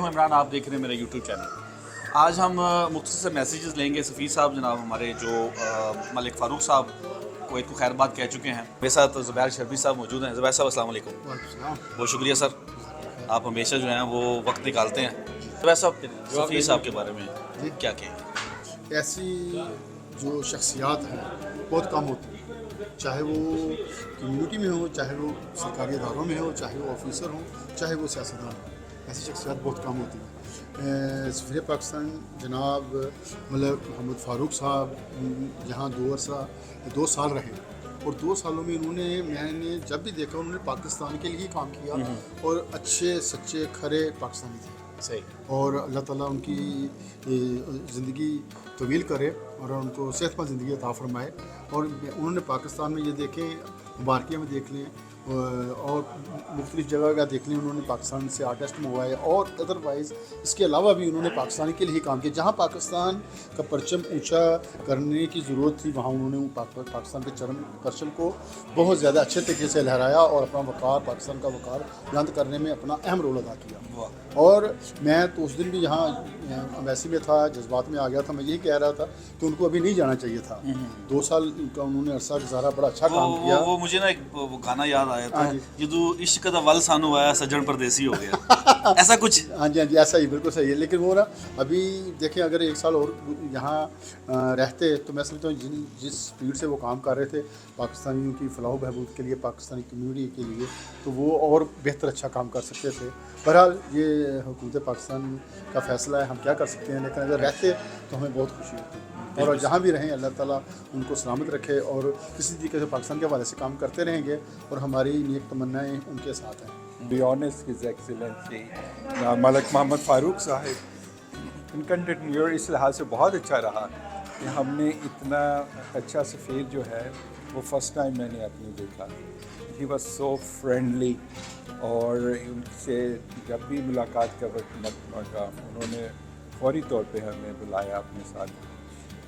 हूं इमरान, आप देख रहे हैं मेरा यूट्यूब चैनल। आज हम मुख्तसर मैसेजेस लेंगे। सफ़ीर साहब जनाब हमारे जो मलिक फ़ारूक साहब कुवैत को खैरबाद कह चुके हैं। मेरे साथ ज़ुबैर शर्बी साहब मौजूद हैं। ज़ुबैर साहब अस्सलाम वालेकुम। बहुत शुक्रिया सर, आप हमेशा जो हैं वो वक्त निकालते हैं। ज़ुबैर साहब सफ़ीर साहब के बारे में क्या कहें? ऐसी जो शख्सियात हैं बहुत कम होती हैं, चाहे वो कम्युनिटी में हो, चाहे वो सरकारी इदारों में हो, चाहे वो ऑफिसर हों, चाहे वो सियासतदान हों। ऐसी शख्सियात बहुत कम होती हैं। सफ़ीर पाकिस्तान जनाब मलिक मोहम्मद फ़ारूक साहब यहाँ 2 साल रहे और 2 सालों में मैंने जब भी देखा उन्होंने पाकिस्तान के लिए ही काम किया और अच्छे सच्चे खरे पाकिस्तानी थे। सही। और अल्लाह ताला उनकी ज़िंदगी तवील करे और उनको सेहतमंद ज़िंदगी अता फरमाए। और उन्होंने पाकिस्तान में ये देखें, मुबारकिया में देख लें और मुख्तलिफ़ जगह का देख लें, उन्होंने पाकिस्तान से आर्टिस्ट मंगवाए और अदरवाइज़ इसके अलावा भी उन्होंने पाकिस्तान के लिए ही काम किया। जहाँ पाकिस्तान का परचम ऊंचा करने की ज़रूरत थी वहाँ उन्होंने पाकिस्तान के परचम को बहुत ज़्यादा अच्छे तरीके से लहराया और अपना वक़ार, पाकिस्तान का वक़ार बुलंद करने में अपना अहम रोल अदा किया। और मैं तो उस दिन भी यहाँ अम्बेसी में था, जज्बात में आ गया था। मैं यही कह रहा था कि उनको अभी नहीं जाना चाहिए था। 2 साल का उन्होंने अरसा गुजारा, बड़ा अच्छा काम किया। वो मुझे ना एक वो गाना याद आया था, जदू इश्क दा वल सानू आया सज्जन परदेसी हो गया। ऐसा कुछ। हाँ जी ऐसा ही बिल्कुल सही है। लेकिन वो ना अभी देखें, अगर 1 साल और यहाँ रहते तो मैं समझता हूँ जिस स्पीड से वो काम कर रहे थे पाकिस्तानियों की फलाह बहबूद के लिए, पाकिस्तानी कम्यूनिटी के लिए, तो वो और बेहतर अच्छा काम कर सकते थे। बहरहाल ये हुकूमत पाकिस्तान का फ़ैसला है, हम क्या कर सकते हैं। लेकिन अगर रहते तो हमें बहुत खुशी होती और जहाँ भी रहें अल्लाह ताला उनको सलामत रखे और किसी तरीके से पाकिस्तान के हवाले से काम करते रहेंगे और हमारी नेक तमन्नाएँ उनके साथ हैं। Be honest, his excellency Malik Mohammad Farooq साहब इनका टेन्योर इस लिहाज से बहुत अच्छा रहा कि हमने इतना अच्छा सफ़ीर जो है वो फ़र्स्ट टाइम मैंने अपनी देखा। ही वॉज सो फ्रेंडली और उनसे जब भी मुलाकात का वक्त मौका उन्होंने फौरी तौर पे हमें बुलाया अपने साथ।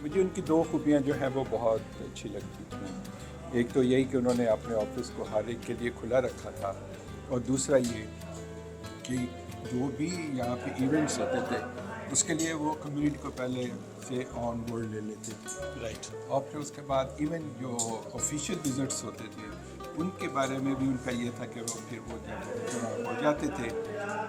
मुझे उनकी 2 खूबियाँ जो हैं वो बहुत अच्छी लगती थी। एक तो यही कि उन्होंने अपने ऑफिस को हर एक के लिए खुला रखा था और दूसरा ये कि जो भी यहाँ पे इवेंट्स होते थे उसके लिए वो कम्युनिटी को पहले से ऑन बोर्ड ले लेते थे। राइट। और फिर उसके बाद इवन जो ऑफिशियल विजिट्स होते थे उनके बारे में भी उनका ये था कि वो फिर वो जब हो जाते थे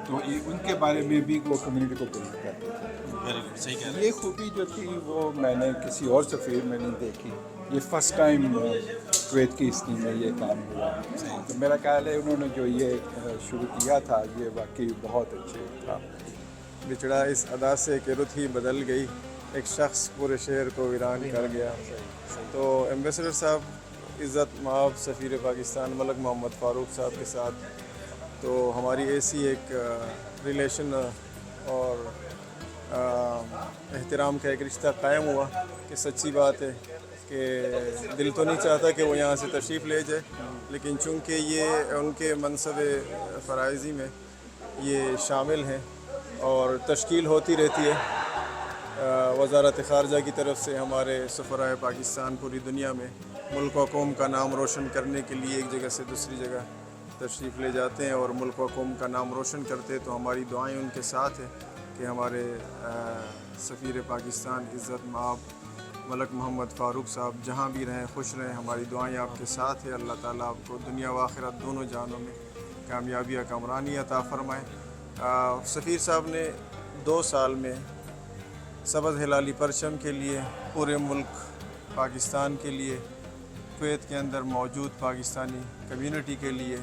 तो ये उनके बारे में भी वो कम्युनिटी को बिल्ड करते थे। सही कह रहे हैं। ये खूबी जो थी वो मैंने किसी और सफ़ीर में नहीं देखी। ये फ़र्स्ट टाइम कुवैत की स्कीम में ये काम हुआ। तो मेरा ख्याल है उन्होंने जो ये शुरू किया था ये वाकई बहुत अच्छे था। बिछड़ा इस अदा से कि रुत ही बदल गई, एक शख्स पूरे शहर को वीरान कर गया। तो एम्बेसडर साहब इज़्ज़त माब सफ़ीर पाकिस्तान मलिक मोहम्मद फ़ारूक साहब के साथ तो हमारी ऐसी एक रिलेशन और एहतराम का एक रिश्ता कायम हुआ कि सच्ची बात है कि दिल तो नहीं चाहता कि वो यहाँ से तशरीफ़ ले जाए, लेकिन चूँकि ये उनके मनसब फ़राइज़ी में ये शामिल हैं और तश्कील होती रहती है वज़ारत ख़ारजा की तरफ से हमारे सफ़राए पाकिस्तान पूरी दुनिया में मुल्क व कौम का नाम रोशन करने के लिए एक जगह से दूसरी जगह तशरीफ़ ले जाते हैं और मुल्क व कौम का नाम रोशन करते हैं। तो हमारी दुआएं उनके साथ है कि हमारे सफ़ीर पाकिस्तान इज़्ज़त माब मलिक मोहम्मद फ़ारूक साहब जहाँ भी रहें खुश रहें। हमारी दुआएं आपके साथ है। अल्लाह ताला आपको दुनिया व आखिरत दोनों जानों में कामयाबी या कामरानी अता फ़रमाए। सफ़ीर साहब ने 2 साल में सबज़ हिलाली परचम के लिए पूरे मुल्क पाकिस्तान के लिए, कुवैत के अंदर मौजूद पाकिस्तानी कम्युनिटी के लिए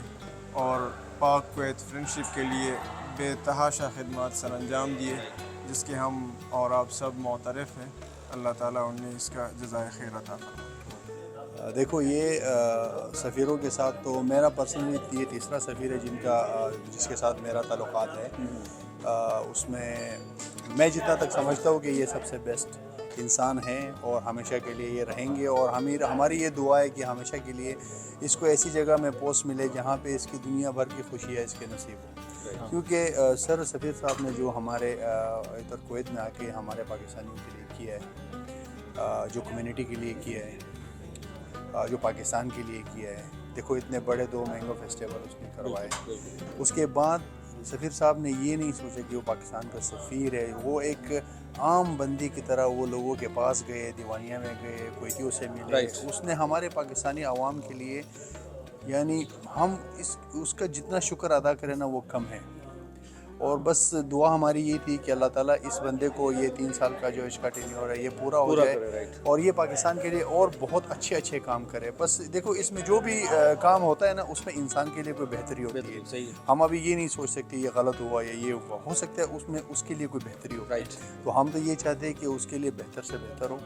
और पाक कुवैत फ्रेंडशिप के लिए बेतहाशा खिदमत सर अंजाम दिए, जिसके हम और आप सब मोतरफ़ हैं। अल्लाह ताला उन्हें इसका जज़ाए खैर अता फरमाए। देखो ये सफ़ीरों के साथ तो मेरा पर्सनली ये तीसरा सफ़ीर है जिसके साथ मेरा ताल्लुक़ात है। उसमें मैं जितना तक समझता हूँ कि ये सबसे बेस्ट इंसान हैं और हमेशा के लिए ये रहेंगे और हमारी ये दुआ है कि हमेशा के लिए इसको ऐसी जगह में पोस्ट मिले जहाँ पे इसकी दुनिया भर की खुशियाँ इसके नसीब हो। क्योंकि सर सफ़ीर साहब ने जो हमारे इधर कुवैत में आके हमारे पाकिस्तानियों के लिए किया है, जो कम्युनिटी के लिए किया है, जो पाकिस्तान के लिए किया है, देखो इतने बड़े 2 मैंगो फेस्टिवल उसने करवाए। उसके बाद सफ़ीर साहब ने ये नहीं सोचा कि वो पाकिस्तान का सफ़ीर है, वो एक आम बंदी की तरह वो लोगों के पास गए, दीवानिया में गए, कुवैतियों से मिले। उसने हमारे पाकिस्तानी आवाम के लिए, यानी हम उसका जितना शुक्र अदा करें ना वो कम है। और बस दुआ हमारी ये थी कि अल्लाह ताला इस बंदे को ये 3 साल का जो इसका टेन्योर है ये पूरा हो जाए और ये पाकिस्तान के लिए और बहुत अच्छे अच्छे काम करे। बस देखो इसमें जो भी काम होता है ना उसमें इंसान के लिए कोई बेहतरी होती है। सही है। हम अभी ये नहीं सोच सकते ये गलत हुआ या ये हुआ, हो सकता है उसमें उसके लिए कोई बेहतरी हो। तो हम तो ये चाहते हैं कि उसके लिए बेहतर से बेहतर हो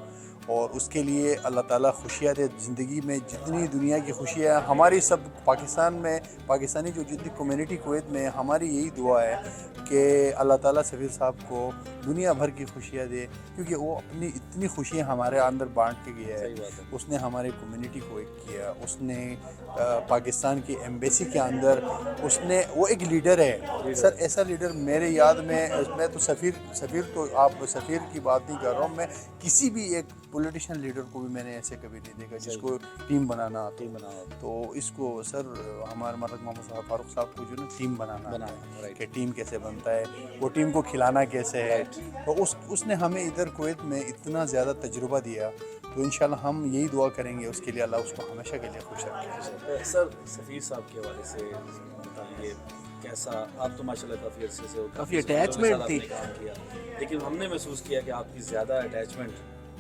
और उसके लिए अल्लाह ताला खुशियाँ दे ज़िंदगी में। जितनी दुनिया की खुशियाँ हमारी सब पाकिस्तान में, पाकिस्तानी जो जितनी कम्युनिटी कुवैत में, हमारी यही दुआ है कि अल्लाह ताला सफ़ीर साहब को दुनिया भर की खुशियाँ दे, क्योंकि वो अपनी इतनी खुशियाँ हमारे अंदर बांट के गया है। उसने हमारे कम्युनिटी को एक किया, उसने पाकिस्तान की एम्बेसी के अंदर उसने, वो एक लीडर है सर, ऐसा लीडर मेरे याद में, मैं तो सफ़ीर तो आप सफ़ीर की बात नहीं कर रहा हूँ, मैं किसी भी एक पॉलिटिशियन लीडर को भी मैंने ऐसे कभी नहीं देखा जिसको टीम बनाना तो इसको सर हमारे मलिक मोहम्मद फारूक साहब को जो ना टीम बनाना कि टीम कैसे बनता है, वो टीम को खिलाना कैसे है। तो उसने हमें इधर कुवैत में इतना ज़्यादा तजुर्बा दिया, तो इंशाल्लाह हम यही दुआ करेंगे उसके लिए, अल्लाह उसको हमेशा के लिए खुश रखे। सर सफ़ीर साहब के हवाले से बताइए, कैसा, आप तो माशाल्लाह काफ़ी अरसे से हो, काफ़ी attachment थी। काम किया, लेकिन हमने महसूस किया कि आपकी ज़्यादा अटैचमेंट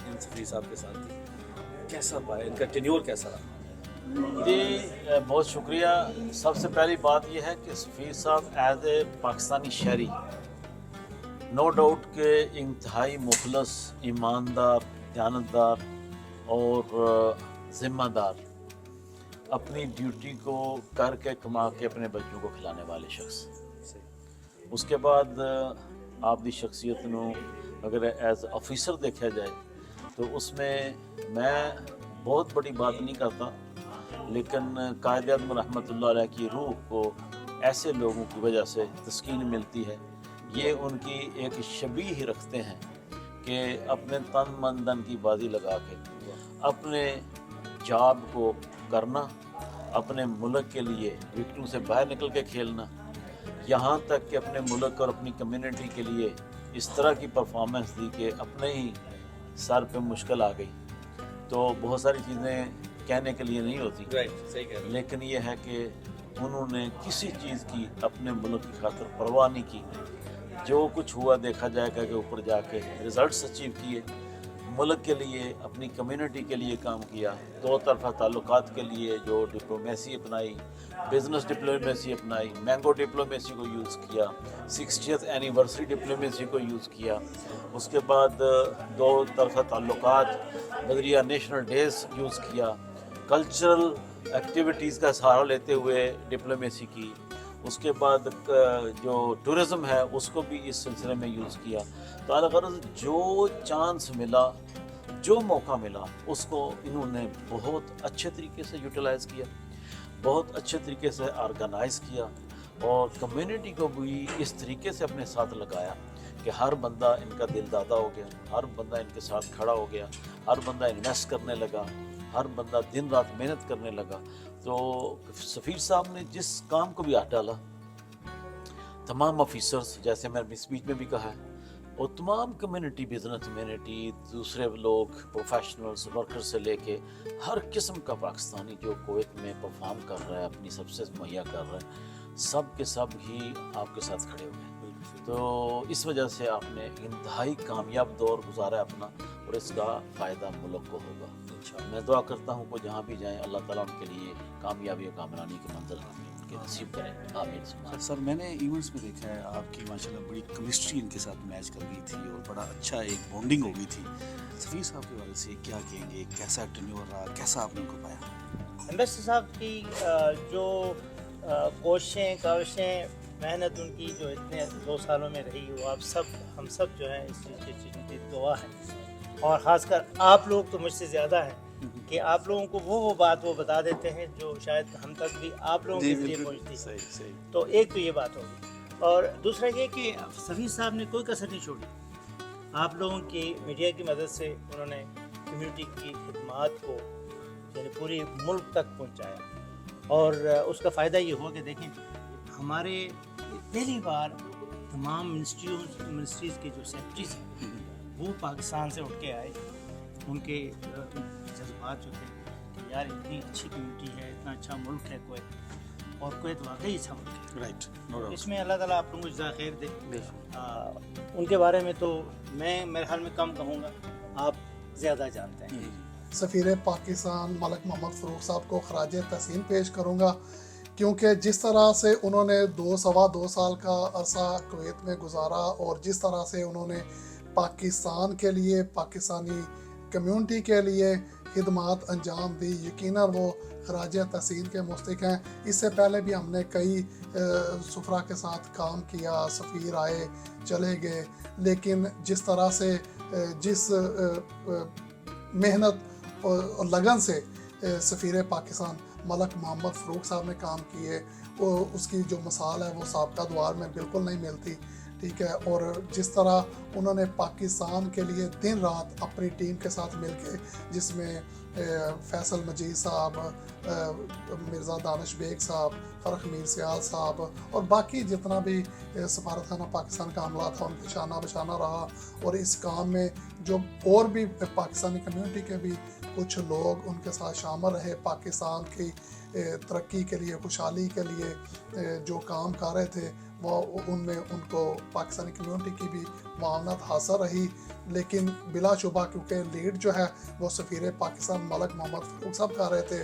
इन सफ़ीर साहब के साथ थी। कैसा पाया, इनका टेन्योर कैसा रहा? जी बहुत शुक्रिया। सबसे पहली बात यह है कि सफ़ीर साहब एज ए पाकिस्तानी शहरी नो डाउट के इंतहाई मुखलस, ईमानदार, दयानतदार और ज़िम्मेदार, अपनी ड्यूटी को करके कमा के अपने बच्चों को खिलाने वाले शख्स। उसके बाद आपकी शख्सियत नूं अगर एज ऑफिसर देखा जाए तो उसमें मैं बहुत बड़ी बात नहीं करता, लेकिन कायद आज़म रहमतुल्लाह अलैह की रूह को ऐसे लोगों की वजह से तस्कीन मिलती है। ये उनकी एक शबीह रखते हैं कि अपने तन मन धन की बाजी लगा के अपने जॉब को करना, अपने मुल्क के लिए विकेटों से बाहर निकल के खेलना, यहाँ तक कि अपने मुल्क और अपनी कम्युनिटी के लिए इस तरह की परफॉर्मेंस दी कि अपने ही सर पे मुश्किल आ गई। तो बहुत सारी चीज़ें कहने के लिए नहीं होती, सही कह रहे हैं। लेकिन ये है कि उन्होंने किसी चीज़ की अपने मुल्क की खातिर परवाह नहीं की। जो कुछ हुआ देखा जाएगा कि ऊपर जाके रिजल्ट्स अचीव किए, मुल्क के लिए, अपनी कम्युनिटी के लिए काम किया, दो तरफा ताल्लुकात के लिए जो डिप्लोमेसी अपनाई, बिज़नेस डिप्लोमेसी अपनाई, मैंगो डिप्लोमेसी को यूज़ किया, 60th एनिवर्सरी डिप्लोमेसी को यूज़ किया। उसके बाद दो तरफा ताल्लुकात, बदरिया नेशनल डेज़ यूज़ किया, कल्चरल एक्टिविटीज़ का सहारा लेते हुए डिप्लोमेसी की। उसके बाद जो टूरिज़म है उसको भी इस सिलसिले में यूज़ किया। तो अलगर्ज़ जो चांस मिला, जो मौका मिला, उसको इन्होंने बहुत अच्छे तरीके से यूटिलाइज़ किया, बहुत अच्छे तरीके से ऑर्गेनाइज़ किया और कम्युनिटी को भी इस तरीके से अपने साथ लगाया कि हर बंदा इनका दिलदादा हो गया, हर बंदा इनके साथ खड़ा हो गया, हर बंदा इन्वेस्ट करने लगा, हर बंदा दिन रात मेहनत करने लगा। तो सफ़ीर साहब ने जिस काम को भी हाथ डाला, तमाम ऑफिसर्स, जैसे मैंने स्पीच में भी कहा है, और तमाम कम्युनिटी, बिजनेस कम्युनिटी, दूसरे लोग, प्रोफेशनल्स, वर्कर से लेके हर किस्म का पाकिस्तानी जो कुवैत में परफॉर्म कर रहा है, अपनी सक्सेस मुहैया कर रहा है, सब के सब ही आपके साथ खड़े हुए हैं। तो इस वजह से आपने इंतहाई कामयाब दौर गुजारा है अपना, और इसका फ़ायदा मुल्क को होगा। मैं दुआ करता हूँ कि जहाँ भी जाएँ अल्लाह ताला उनके लिए कामयाबी और कामरानी की मंजिल हमें उनके नसीब करें। आमीन। सर मैंने इवेंट्स में देखा है आपकी माशाल्लाह बड़ी केमिस्ट्री इनके साथ मैच कर गई थी और बड़ा अच्छा एक बॉन्डिंग हो गई थी। सफ़ीर साहब के बारे से क्या कहेंगे, कैसा टेन्योर रहा, कैसा आपने उनको पाया? एम्बेसडर साहब की जो कोशिशें, काविशें, मेहनत उनकी जो इतने 2 सालों में रही, वो आप सब, हम सब जो है इस चीज़ की दुआ है। और ख़ासकर आप लोग तो मुझसे ज़्यादा हैं कि आप लोगों को वो बात वो बता देते हैं जो शायद हम तक भी आप लोगों के ज़रिए पहुँचती है। सही। तो एक तो ये बात होगी, और दूसरा ये कि सफ़ीर साहब ने कोई कसर नहीं छोड़ी। आप लोगों की मीडिया की मदद से उन्होंने कम्युनिटी की खिदमात को यानी पूरे मुल्क तक पहुँचाया, और उसका फ़ायदा ये हुआ कि देखें हमारे पहली बार तमाम मिनिस्ट्रीज़ के जो सेक्रेटरीज हैं वो पाकिस्तान से उठ के आए। उनके जज्बात जो थे कि यार इतनी अच्छी कम्युनिटी है, इतना अच्छा मुल्क है कुवैत, और कुवैत वाकई अच्छा मुल्क है। Right, no doubt. इसमें अल्लाह ताला आप लोगों को जज़ा खैर दे। उनके बारे में तो मैं मेरे ख्याल में कम कहूँगा, आप ज़्यादा जानते हैं। सफ़ीर पाकिस्तान मलिक मोहम्मद फ़ारूक साहब को खराज तहसीन पेश करूँगा, क्योंकि जिस तरह से उन्होंने सवा दो साल का अरसा कुवैत में गुजारा और जिस तरह से उन्होंने पाकिस्तान के लिए, पाकिस्तानी कम्युनिटी के लिए खिदमात अंजाम दी, यकीनन वो खराज तहसीन के मुस्तहिक़ हैं। इससे पहले भी हमने कई सुफरा के साथ काम किया, सफ़ीर आए चले गए, लेकिन जिस तरह से जिस मेहनत और लगन से सफ़ीर पाकिस्तान मलिक मोहम्मद फ़ारूक साहब ने काम किए, वो उसकी जो मिसाल है वो साबका दौर में बिल्कुल नहीं मिलती, ठीक है। और जिस तरह उन्होंने पाकिस्तान के लिए दिन रात अपनी टीम के साथ मिलके, जिसमें फैसल मजीद साहब, मिर्ज़ा दानिश बेग साहब, फ़र्ख मीर सियाल साहब और बाकी जितना भी सफारतखाना पाकिस्तान का अमला था, उनके शाना बशाना रहा। और इस काम में जो और भी पाकिस्तानी कम्युनिटी के भी कुछ लोग उनके साथ शामिल रहे, पाकिस्तान की तरक्की के लिए, खुशहाली के लिए जो काम कर रहे थे, वो उनमें उनको पाकिस्तानी कम्युनिटी की भी मावनत हासिल रही। लेकिन बिलाशुबा क्योंकि लीड जो है वो सफ़ीर पाकिस्तान मलिक मोहम्मद फ़ारूक साहब कर रहे थे,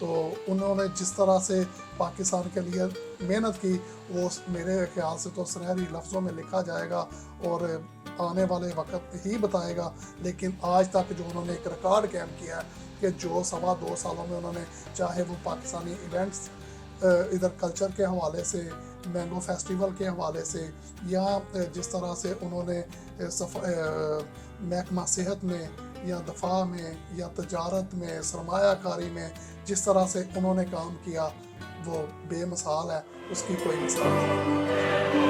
तो उन्होंने जिस तरह से पाकिस्तान के लिए मेहनत की, वो मेरे ख्याल से तो सुनहरी लफ्ज़ों में लिखा जाएगा और आने वाले वक्त ही बताएगा। लेकिन आज तक जो उन्होंने एक रिकॉर्ड कायम किया है कि जो सवा दो सालों में उन्होंने, चाहे वो पाकिस्तानी इवेंट्स इधर कल्चर के हवाले से, मैंगो फेस्टिवल के हवाले से, या जिस तरह से उन्होंने महकमा सेहत में या दफा में या तजारत में, सरमायाकारी में जिस तरह से उन्होंने काम किया, वो बेमिसाल है, उसकी कोई मिसाल नहीं।